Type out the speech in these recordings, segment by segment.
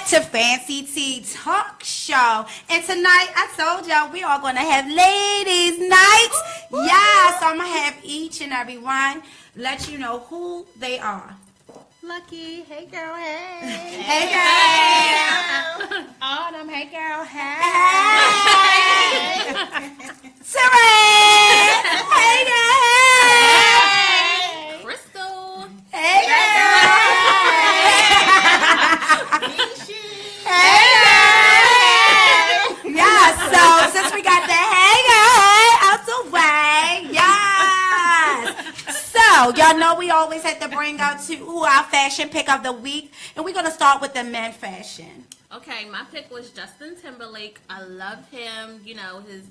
to Fancy Tea Talk Show. And tonight, I told y'all we are going to have ladies' night. Yeah, so I'm going to have each and every one let you know who they are. Lucky, hey girl, hey. Hey, girl. Autumn, hey girl, hey. Saran. Hey, girl. Hey. Crystal. Hey, girl. Hey girl. Yeah, so since we got the hey girl out the way, yes. So y'all know we always have to bring out to our fashion pick of the week, and we're gonna start with the men fashion. Okay, my pick was Justin Timberlake. I love him. You know, his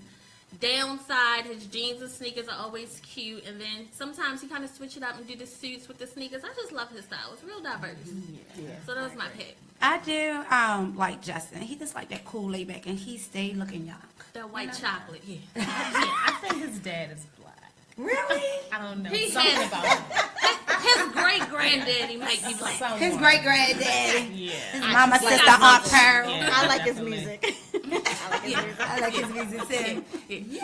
downside, his jeans and sneakers are always cute, and then sometimes he kind of switch it up and do the suits with the sneakers. I just love his style. It's real diverse. Yeah. So that was my pick. I do like Justin. He just like that cool laid back, and he stayed looking young. That white chocolate, yeah. I think his dad is black. Really? I don't know. He Something has- about him. His great granddaddy might be black. Someone. His great granddaddy. Yeah. His mama, sister, Aunt Pearl. Yeah, I like his definitely. music. I like his music too. Yeah.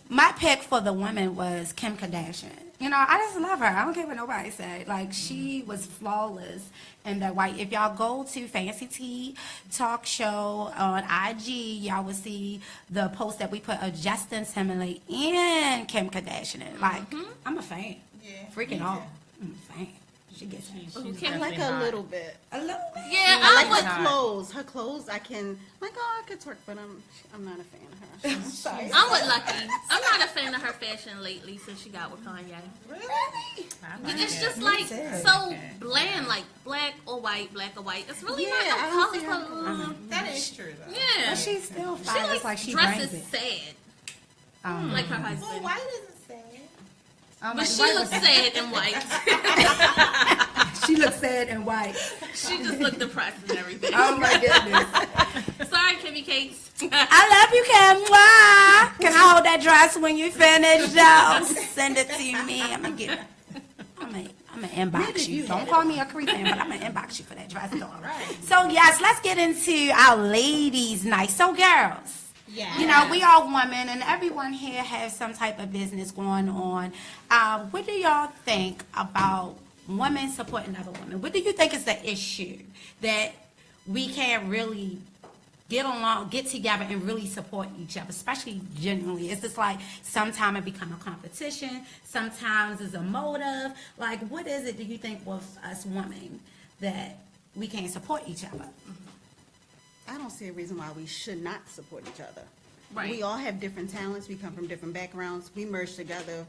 My pick for the women was Kim Kardashian. You know, I just love her. I don't care what nobody said. Like, she was flawless in that white. If y'all go to Fancy Tea Talk Show on IG, y'all will see the post that we put of Justin Timberlake and Kim Kardashian. Like, I'm a fan. Yeah. Freaking all. I'm a fan. She gets it. She's I Kim- like her a little bit. A little bit. Yeah, I like I would. her clothes. Her clothes, I can like. Oh, I could twerk, but I'm not a fan of her. I'm sorry. I'm with Lucky. I'm not a fan of her fashion lately since she got with Kanye. Really? I like It's it. just like too. so bland, like black or white, black or white. It's really Yeah, I not don't no see colors. That is true though. Yeah, But she's still she fine. It's like she dresses brings it. sad, Um, like her husband. Well, white isn't sad. But like, she white looks was- sad and white. She looks sad and white. She just looked depressed and everything. Oh my goodness. Sorry, Kimmy Cakes. I love you, Kim. Mwah. Can I hold that dress when you finish, though? Send it to me. I'm gonna get it. I'm gonna inbox you. Don't call me a creepin', but I'm gonna inbox you for that dress, though. So yes, let's get into our ladies' night. So girls. Yeah. You know, we are women, and everyone here has some type of business going on. What do y'all think about women supporting other women? What do you think is the issue that we can't really get along, get together, and really support each other, especially genuinely? It's just like sometimes it become a competition, sometimes it's a motive. Like, what is it do you think with us women that we can't support each other? I don't see a reason why we should not support each other. Right. We all have different talents. We come from different backgrounds. We merge together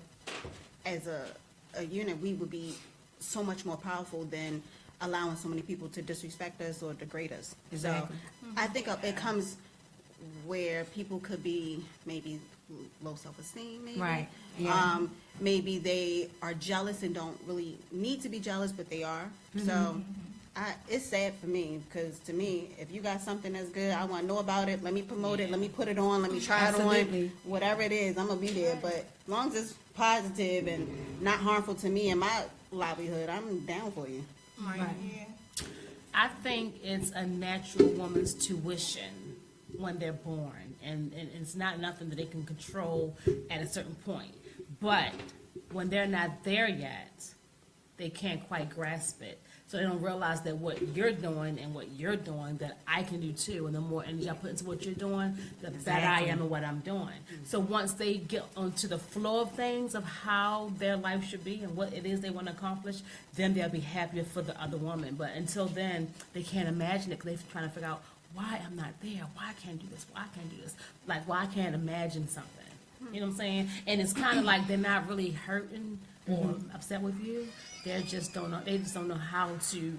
as a unit. We would be so much more powerful than allowing so many people to disrespect us or degrade us. Exactly. So I think it comes where people could be maybe low self-esteem, maybe. Right. Yeah. Maybe they are jealous and don't really need to be jealous, but they are. So it's sad for me because to me, if you got something that's good, I want to know about it. Let me promote it. Let me put it on. Let me try it Absolutely. on. Whatever it is, I'm going to be there. But as long as it's positive and not harmful to me and my livelihood, I'm down for you. I think it's a natural woman's tuition when they're born, and it's not nothing that they can control at a certain point. But when they're not there yet, they can't quite grasp it. So they don't realize that what you're doing and what you're doing, that I can do too. And the more energy I put into what you're doing, the better I am at what I'm doing. So once they get onto the flow of things, of how their life should be and what it is they want to accomplish, then they'll be happier for the other woman. But until then, they can't imagine it because they're trying to figure out why I'm not there, why I can't do this, why I can't do this, like why I can't imagine something. You know what I'm saying? And it's kind of like they're not really hurting or upset with you. They just don't know. They just don't know how to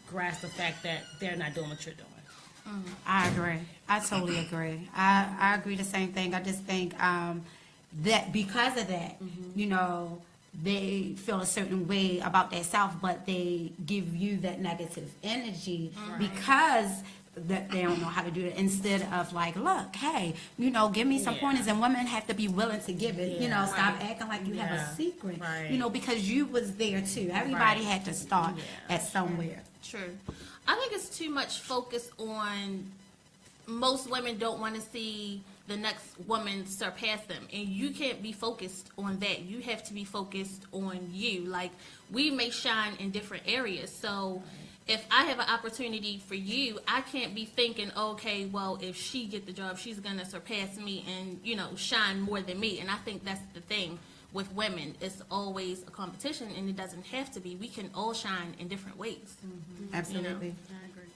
grasp the fact that they're not doing what you're doing. I agree. I totally agree. I agree the same thing. I just think that because of that, you know, they feel a certain way about themselves, but they give you that negative energy because that they don't know how to do it, instead of like, look, hey, you know, give me some pointers, and women have to be willing to give it. You know, stop acting like you have a secret. Right. You know, because you was there too. Everybody had to start at somewhere. True. I think it's too much focus on, most women don't want to see the next woman surpass them, and you can't be focused on that. You have to be focused on you. Like, we may shine in different areas, so if I have an opportunity for you, I can't be thinking, okay, well, if she get the job, she's gonna surpass me and, you know, shine more than me. And I think that's the thing with women. It's always a competition, and it doesn't have to be. We can all shine in different ways. Absolutely. I agree.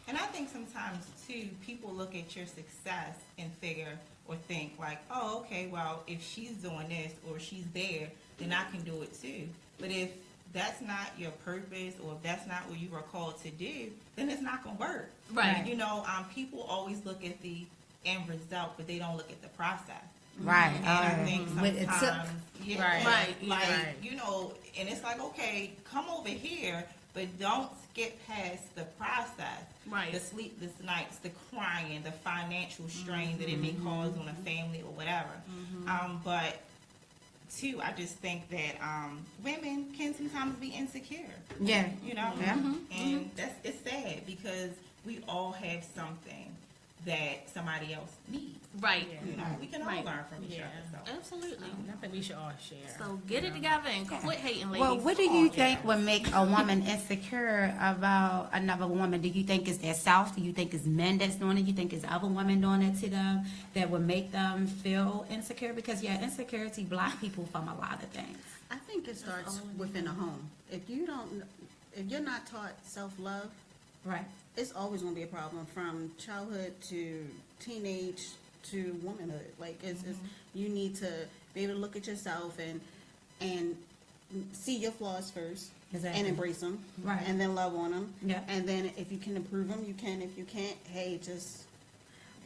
And I think sometimes, too, people look at your success and figure or think like, oh, okay, well, if she's doing this or she's there, then I can do it too. But if that's not your purpose or if that's not what you were called to do, then it's not going to work. Right. You know, people always look at the end result, but they don't look at the process. Right. And I think What it took. sometimes, yeah, Right. like, Right. you know, and it's like, okay, come over here, but don't skip past the process. Right. The sleepless nights, the crying, the financial strain that it may cause on a family or whatever. But two, I just think that women can sometimes be insecure. Yeah. You know, Yeah. and it's sad because we all have something that somebody else needs. Right. You know, we can all Right. learn from each Yeah. other. So. Absolutely. I think we should all share. So get it together and quit hating, ladies. Well, what do you think would make a woman insecure about another woman? Do you think it's their self? Do you think it's men that's doing it? You think it's other women doing it to them that would make them feel insecure? Because yeah, insecurity block people from a lot of things. I think it starts within a home. If you're not taught self-love, Right. it's always going to be a problem from childhood to teenage to womanhood. Like, it's you need to be able to look at yourself and see your flaws first. Exactly. And embrace them. Right. And then love on them. Yeah. And then if you can improve them, you can. If you can't, hey, just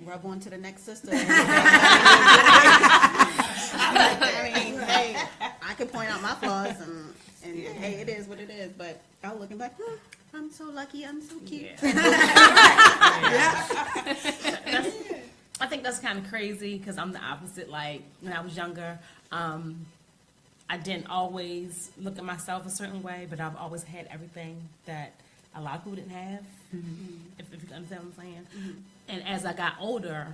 rub on to the next sister. I mean, hey, I can point out my flaws and hey, it is what it is. But I was looking back, I'm so lucky, I'm so cute. I think that's kind of crazy because I'm the opposite. Like when I was younger, I didn't always look at myself a certain way, but I've always had everything that a lot of people didn't have. If you understand what I'm saying. And as I got older,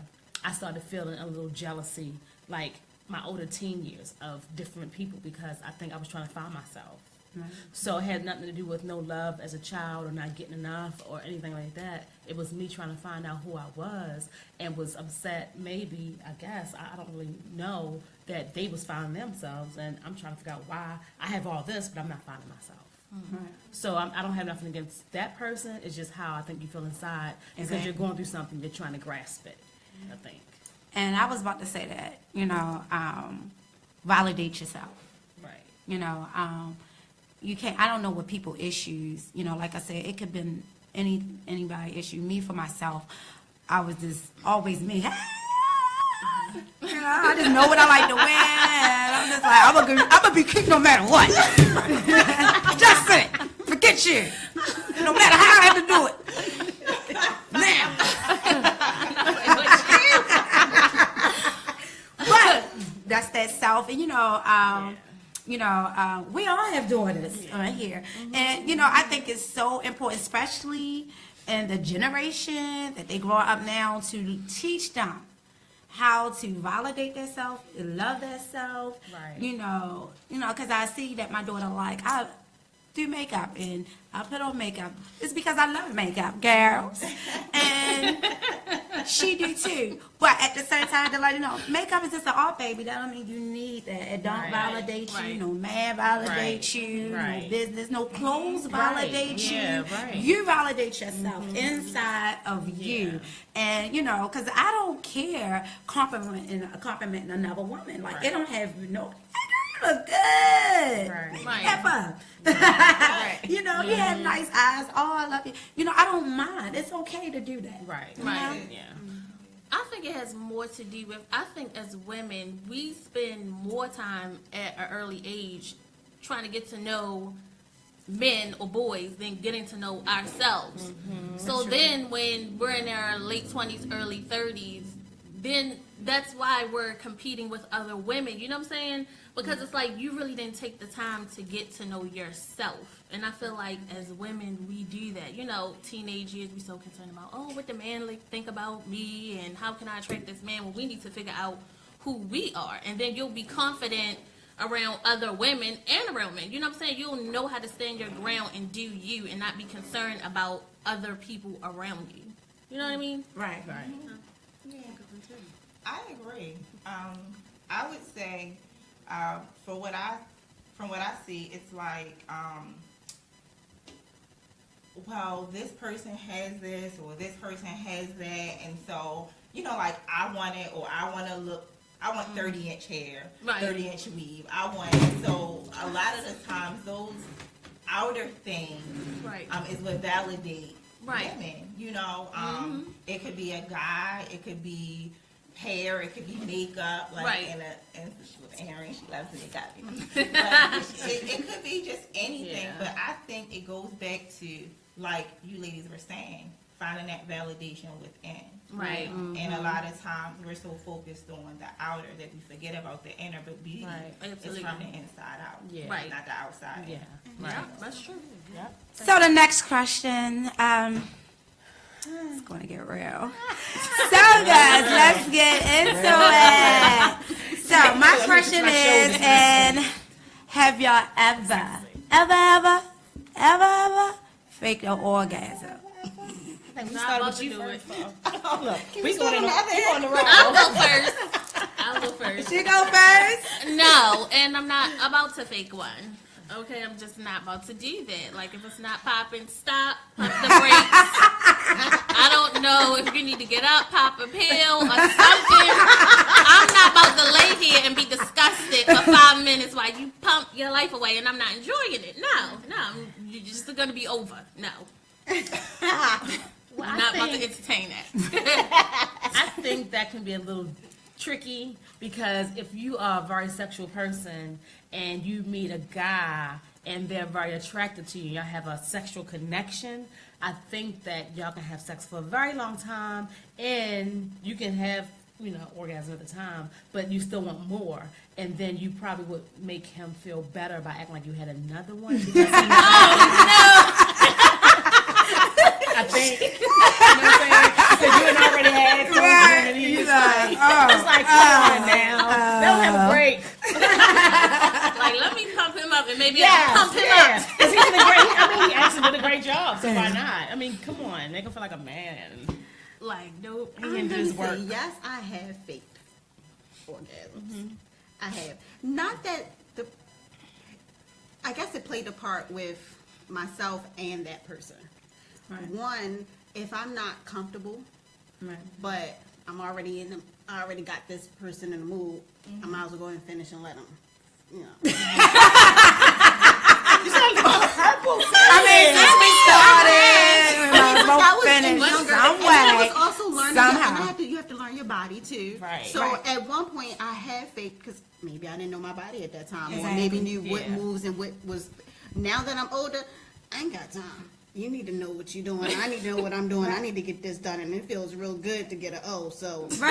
I started feeling a little jealousy, like my older teen years of different people, because I think I was trying to find myself. So it had nothing to do with no love as a child or not getting enough or anything like that. It was me trying to find out who I was and was upset, maybe, I guess, I don't really know, that they was finding themselves, and I'm trying to figure out why I have all this, but I'm not finding myself. So I don't have nothing against that person. It's just how I think you feel inside because Exactly. you're going through something, you're trying to grasp it, I think. And I was about to say that, validate yourself. Right. You can't, I don't know what people issues, like I said, it could have been anybody issue. Me, for myself, I was just always me. I just know what I like to wear. I'm just like, I'm gonna be cute no matter what. Just say, forget you. No matter how I have to do it. Now. But that's that self, and we all have daughters right here. And, I think it's so important, especially in the generation that they grow up now, to teach them how to validate themselves, love themselves. Right. Because I see that my daughter, I do makeup and I put on makeup. It's because I love makeup, girls. And she do too. But at the same time, they're like, makeup is just an art, baby. That don't mean you need that. It don't Right. validate you. Right. No man validate Right. you. No Right. business. No clothes Right. validate you. Yeah, right. You validate yourself inside of you. And, because I don't care complimenting another woman. Like, it don't have no... You look good. Right. Pepper. You have nice eyes. Oh, I love you. I don't mind. It's okay to do that. Right. Right. Yeah. I think it has more to do with, I think as women, we spend more time at an early age trying to get to know men or boys than getting to know ourselves. So then when we're in our late 20s, early 30s, then that's why we're competing with other women. You know what I'm saying? Because it's like you really didn't take the time to get to know yourself. And I feel like as women, we do that. You know, teenage years, we so concerned about, oh, what the man like think about me and how can I attract this man? Well, we need to figure out who we are. And then you'll be confident around other women and around men. You know what I'm saying? You'll know how to stand your ground and do you and not be concerned about other people around you. You know what I mean? Right. Right. Yeah, I agree. I would say, from what I see, it's like, well, this person has this or this person has that, and so like I want it, or I want to look. I want 30-inch hair, Right. 30-inch weave. I want so a lot of the times those outer things Right. is what validate Right. women. It could be a guy, it could be hair, it could be makeup, like Right. and with Erin, she loves makeup. But it could be just anything. Yeah. But I think it goes back to, like you ladies were saying, finding that validation within. Right. And a lot of times we're so focused on the outer that we forget about the inner, but beauty Right. is Absolutely. from the inside out, Yeah. Right. not the outside. Yeah. Yeah, Right. that's true. Yep. So the next question, it's going to get real. So guys, let's get into it. So my question is, and have y'all ever faked an orgasm? We Not started about with to you do first. it. Look, we going on the road. I'll go first. She go first? No, and I'm not about to fake one. Okay, I'm just not about to do that. Like, if it's not popping, stop, pump the brakes. I don't know if you need to get up, pop a pill or something. I'm not about to lay here and be disgusted for 5 minutes while you pump your life away and I'm not enjoying it. No, you're just going to be over. No. Well, I'm I not about think- to entertain that. I think that can be a little tricky because if you are a very sexual person and you meet a guy and they're very attracted to you, y'all have a sexual connection, I think that y'all can have sex for a very long time and you can have, orgasm at the time, but you still want more. And then you probably would make him feel better by acting like you had another one. Because I think, you know what I'm saying? Because you had already had two, and he's like, it's like, come on now. They'll have a break. Like, let me pump him up and maybe I'll pump him up. Because he actually did a great job, so why not? I mean, come on, make him feel like a man. Like, nope. He I'm can do gonna his say, work. yes, I have faked orgasms. I have. Not that I guess it played a part with myself and that person. Right. One, if I'm not comfortable, Right. but I'm already I already got this person in the mood, I might as well go and finish and let them, I mean, since we started, I we'll was finish younger, some and I was way. also learning, somehow. and you have to learn your body too. Right. So Right. at one point, I had faith because maybe I didn't know my body at that time, or Exactly. maybe knew what Yeah. moves and what was. Now that I'm older, I ain't got time. You need to know what you're doing. I need to know what I'm doing. I need to get this done, and it feels real good to get an O. So Yes, I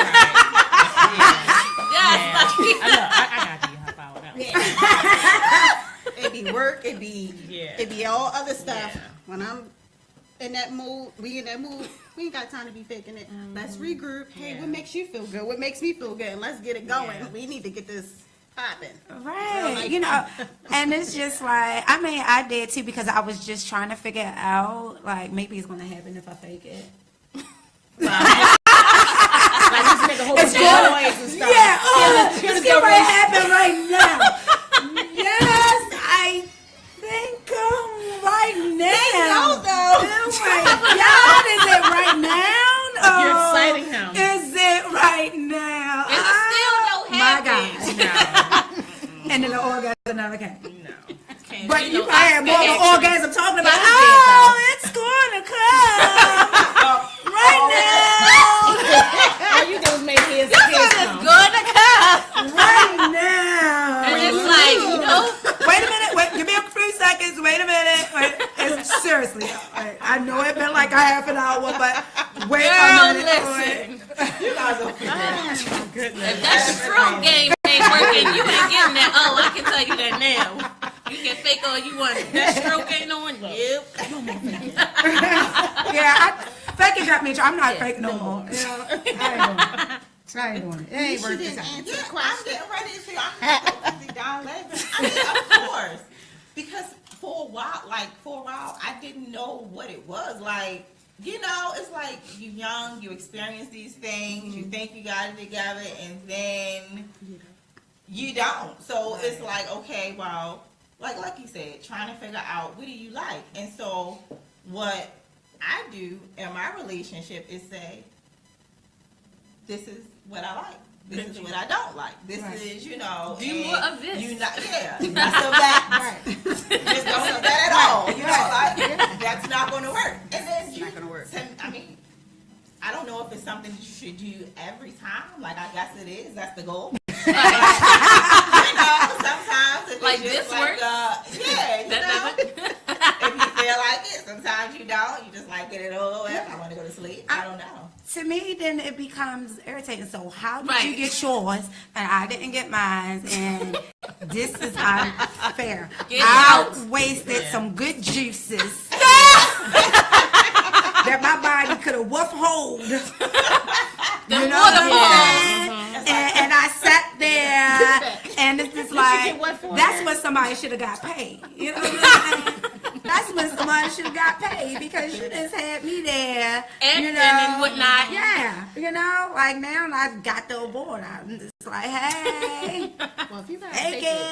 know, I gotta give you a high five on that one. it be work, it be all other stuff. Yeah. When I'm in that mood, we ain't got time to be faking it. Let's regroup. Hey, Yeah. what makes you feel good? What makes me feel good? And let's get it going. Yeah. We need to get this popping. Right, and it's just like, I mean, I did too because I was just trying to figure out, like, maybe it's gonna happen if I fake it. Like, just make a whole bunch of noise and stuff. Yeah, Here's let's the get what ring. happened right now. Yes, I think right now. Oh my God, is it right now? You're Oh, exciting him. Is it right now? and it's still no My happy. God. And then the orgasm never came. No. But you probably had more of an orgasm talking about, Yeah, I oh, it's going to come right now. All you do is make his It's come. gonna come. Right now. And it's like, Wait a minute. Wait, give me a few seconds. Wait a minute. Seriously. I know it's been like a half an hour, but wait girl, a minute. listen. You guys are If that stroke game ain't working, you ain't getting that. Oh, I can tell you that now. You can fake all you want. If that stroke ain't on, yep. Yeah, fake it got me. I'm not fake no more. You know, I ain't doing it. It ain't She worth didn't it. answer Yeah, the I'm question. getting ready to say I'm completely down laughing. I mean, of course, because for a while, I didn't know what it was. Like, you know, it's like you young, you experience these things, you think you got it together, and then you don't. So it's like, okay, well, like you said, trying to figure out what do you like, and so what I do in my relationship is say, this is what I like. This is what I don't like. This is, you know. Do more of this. You not, yeah. Not of that. Just don't do that at all. You know, like, that's not going to work. And then It's not gonna work. I mean, I don't know if it's something you should do every time. Like, I guess it is. That's the goal. You know, sometimes if Like it's just this like, works? yeah, you know. That doesn't. If you feel like it, sometimes you don't. You just like get it over with. I want to go to sleep. I don't know. To me, then it becomes irritating. So how did Right. you get yours and I didn't get mine? And this is unfair. Get I out. wasted some good juices that my body could have withhold. The You know waterfall. what I'm saying? And I sat there, and it's just like, that's when somebody should have got paid. You know what I'm saying? That's when somebody should have got paid because you just had me there. And you know, and whatnot. Yeah, you know, like now I got the award. I'm just like, hey, Well, if you gotta take take it, it.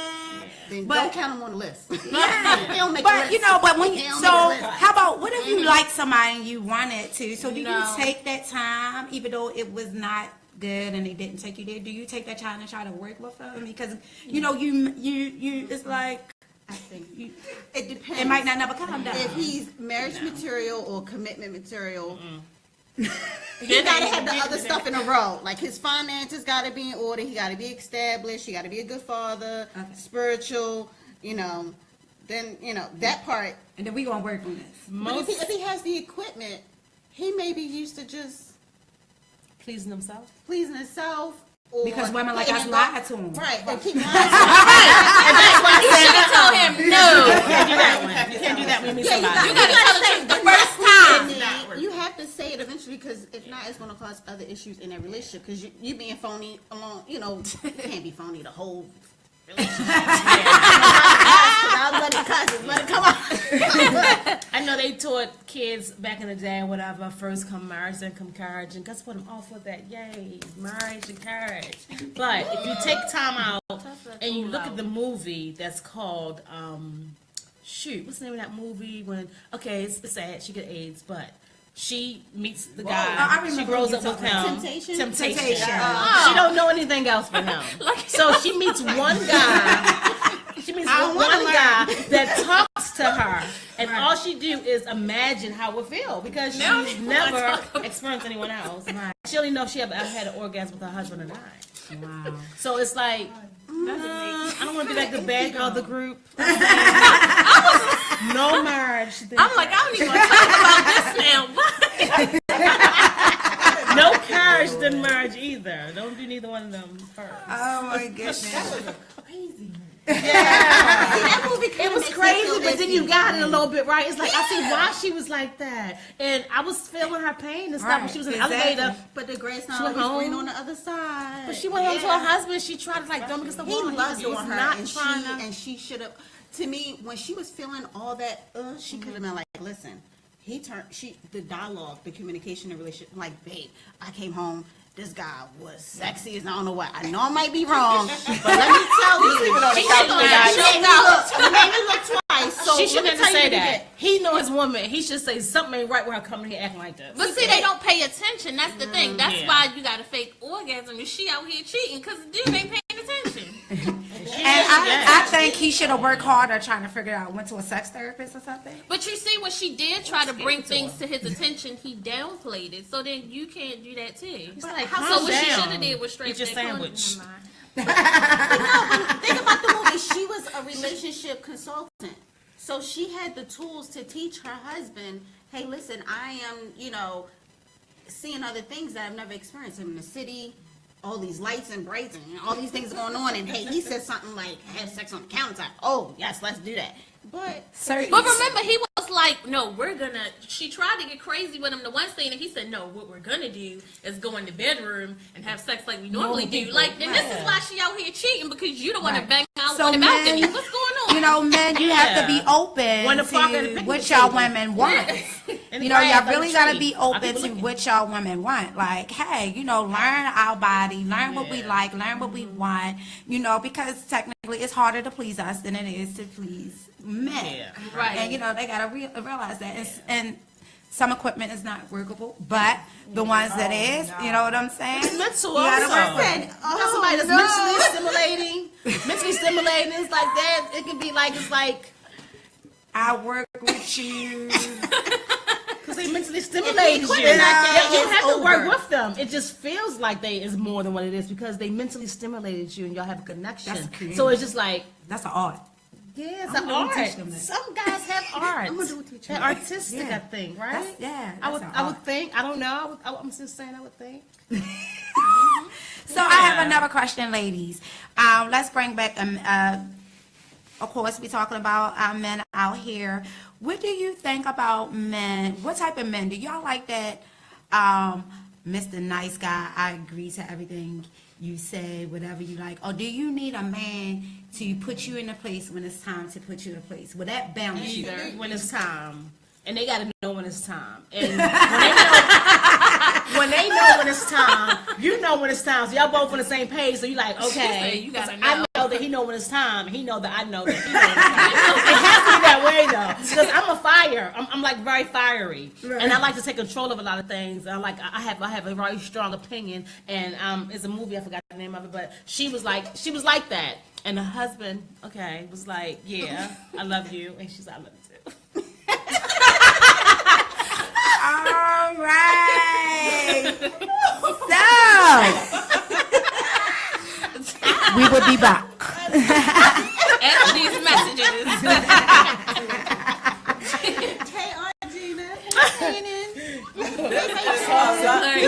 then But- don't count them on the list. Yeah. They don't make the But list. you know, but when They you, don't so make the list. how about what if you like somebody and you wanted to? So do you No. take that time, even though it was not good and they didn't take you there? Do you take that time and try to work with them? Because you know, you it's like I think it depends. it might not never come down. If he's marriage material or commitment material, Then you gotta they- have the other stuff in a row. Like his finances gotta be in order. He gotta be established. He gotta be a good father, Okay. spiritual. You know, then you know that part. And then we gonna work on this. But if he has the equipment, he may be used to just Pleasing themselves. pleasing himself. Or Because women like us hitting lie him to him. Right, or keep lying to him. You should have told him no. You can't do that one. You can't do that when you meet Yeah, you somebody. You gotta tell the truth the first time. Not working. You have to say it eventually because if not, it's going to cause other issues in that relationship. Because you being phony along, you know, you can't be phony the whole relationship. I'll let it cuss. Let it come on. I know they taught kids back in the day and whatever, first come marriage, then come courage, and guess what? I'm all for that. Yay, marriage and courage. But if you take time out and you look at the movie that's called, shoot, what's the name of that movie? When, okay, it's sad, she got AIDS, but she meets the guy. I remember she grows you up with talking him. about Temptation? Temptation. Temptation. She don't know anything else but him. So she meets one guy. She meets one guy that talks to her, and all she do is imagine how it feel because Now she's you wanna never talk about- experienced anyone else. She only knows she ever had an orgasm with her husband and I. Wow. So it's like, I don't want to be like the bad girl of the group. No marriage. I'm like, I don't even want to talk about this now. What? No courage than marriage either. Don't do neither one of them first. Oh my goodness. That movie kinda It was makes me crazy, feel but then iffy. you got it a little bit right. It's like I see why she was like that, and I was feeling her pain and stuff when she was in the Right, elevator. But the grace not She went always home. green on the other side. But she went home to her husband. She tried to like don't against the He wall. loved He's on her, not and trying to. she should have. To me, when she was feeling all that, she could have been like, "Listen, the dialogue, the communication, the relationship. Like, babe, I came home. This guy was sexy as I don't know what. I know I might be wrong, but let me tell you, She should you made me look twice. So She let shouldn't me have tell to say you that. He know his woman. He should say something ain't right with her coming here acting like this. But see, they don't pay attention. That's the thing. That's Yeah. why you got a fake orgasm. If she out here cheating, because the dude ain't paying attention. And I think he should have worked harder trying to figure out, went to a sex therapist or something. But you see, when she did try to bring things to his attention, he downplayed it. So then you can't do that too. It's like, So calm what she down. should have did was straight Eat your that sandwich. corner. Think about the movie. She was a relationship consultant. So she had the tools to teach her husband, hey, listen, I am, seeing other things that I've never experienced in the city. All these lights and brights and all these things going on, and hey, he said something like have sex on the countertop. Oh yes, let's do that. But But remember, he was like, no, we're gonna, she tried to get crazy with him the one scene, and he said, no, what we're gonna do is go in the bedroom and have sex like we normally do. people, Like, and this is right. why she out here cheating, because you don't want Right. to bang out So on the balcony. men, What's going on? You know, men, you have to be Yeah. open When the park at the to picnic what y'all table. women want. And You the know, grass y'all on the really gotta tree. be Our open people to looking. what y'all women want. Like, hey, you know, learn our body, learn what we Yeah. like, learn what we want. You know, because technically it's harder to please us than it is to please men. Yeah. Right. And you know, they gotta realize that. And some equipment is not workable, but the ones that is, you know what I'm saying? It's mental You gotta also. work You got somebody that's mentally stimulating. It's like that. It can be like, it's like, I work with you. because they mentally stimulate you. equipment not there, You it's have to work over. with them. It just feels like they is more than what it is because they mentally stimulated you and y'all have a connection. That's creative. So it's just like, That's an art. yeah, it's I'm an gonna art. teach them that. Some guys have art. I'm gonna do it teach They're them. artistic, Yeah. I think, right? That's- yeah, I would, that's an I would art. think. I don't know. I'm just saying. I would think. So I have another question, ladies. Let's bring back, of course, we're talking about our men out here. What do you think about men? What type of men? Do y'all like that, Mr. Nice Guy, I agree to everything you say, whatever you like? Or do you need a man to put you in a place when it's time to put you in a place? Will that balance you? Either when it's time, and they got to know when it's time. And when they know when it's time, you know when it's time. So y'all both on the same page. So you like, okay, You gotta I know. know that he know when it's time. He know that I know that he knows when it's time. It has to be that way though, because I'm a fire. I'm like very fiery, and I like to take control of a lot of things. I have a very strong opinion. And it's a movie, I forgot the name of it, but she was like that. And the husband, okay, was like, yeah, I love you, and she's like, I love you too. All right. So, we will be back. After these messages. hey, Aunt Gina, Sorry.